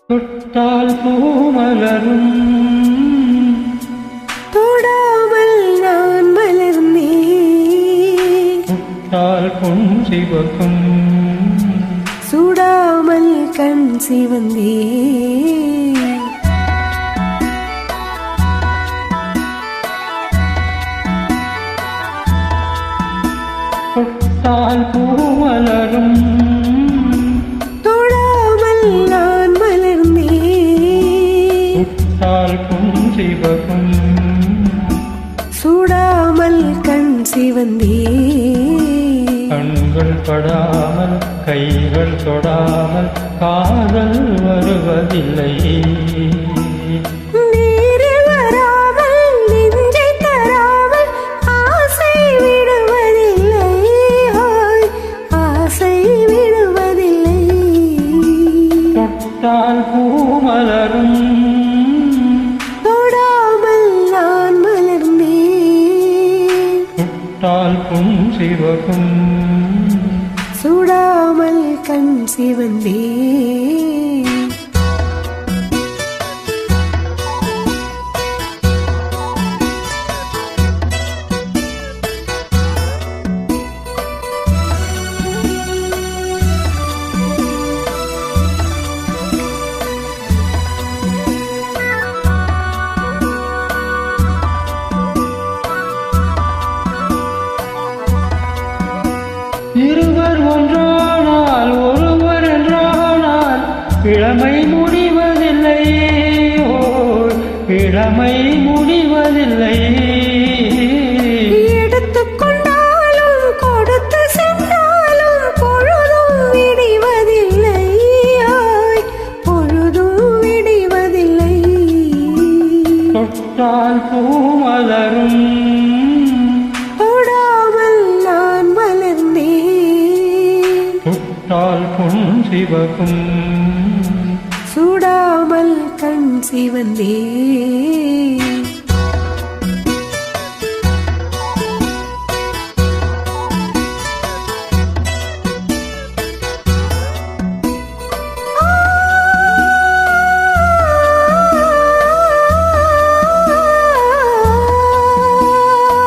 தொட்டால் பூமலரும் தொடாமல் நான் மலர்ந்தேன். தொட்டால் பொன் சிவக்கும் சுடாமல் கண் சிவந்தேன். தொட்டால் பூமலரும் தொடாமல் நான் மலர்ந்தேன். தொட்டால் பொன் சிவக்கும் சுடாமல் கண் சிவந்தேன். கண்கள் படாமல் கைகள் தொடாமல் காதல் வருவதில்லை. நீரில் வராமல் நெஞ்சை தராமல் ஆசை விடுவதில்லை. ஆசை விடுவதில்லை. தொட்டால் பூமலரும் தொடாமல் நான் மலர்ந்தேன். தொட்டால் பொன் சிவக்கும் சுடாமல் கண் சிவந்தேன். இருவர் ஒன்றானால் ஒருவர் என்றானால் இளமை முடிவதில்லை. இளமை முடிவதில்லை. எடுத்துக்கொண்டாலும் கொடுத்து சென்றாலும் பொழுதும் விடிவதில்லை. பொழுதும் விடிவதில்லை. தொட்டால் பூமலரும் தொடாமல் நான் மலர்ந்தேன். தொட்டால் பொன் சிவக்கும் சுடாமல் கண் சிவந்தேன்.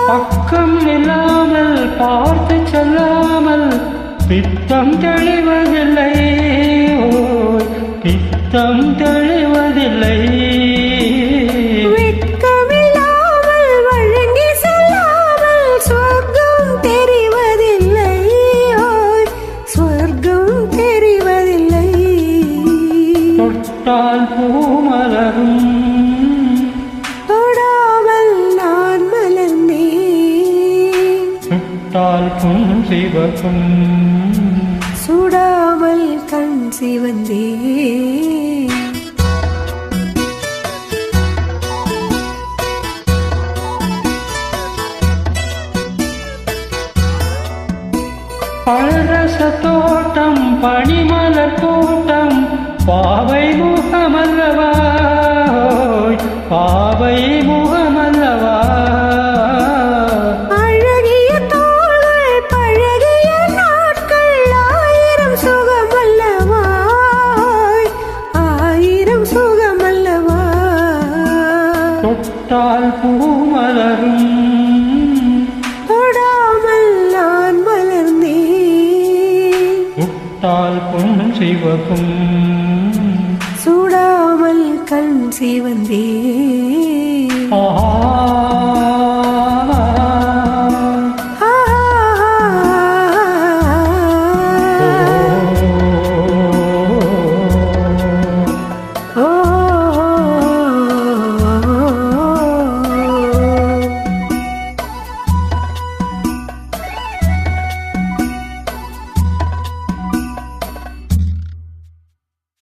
பக்கம் இல்லாமல் பார்த்து செல்லாமல் பித்தம் தெளிவதில்லை. பித்தம் தெளிவதில்லை. வெட்கமில்லாமல் வழங்கி செல்லாமல் சொர்க்கம் தெரிவதில்லை. சொர்க்கம் தெரிவதில்லை. தொட்டால் பூமலரும் தொடாமல் நான் மலர்ந்தேன். தொட்டால் பொன் சிவக்கும் சுடாமல் கண் சிவந்தேன். பழரச தோட்டம் பனிமலர் தோட்டம் பாவை முகமல்லவா. பாவை முகமல்லவா. அழகிய தோள்கள் பழகிய நாட்கள் ஆயிரம் சுகமல்லவா. ஆயிரம் சுகமல்லவா. தொட்டால் பூமலரும் தொடாமல் நான் மலர்ந்தேன். தொட்டால் பொன் சிவக்கும் சுடாமல் கண் சிவந்தேன். ஆ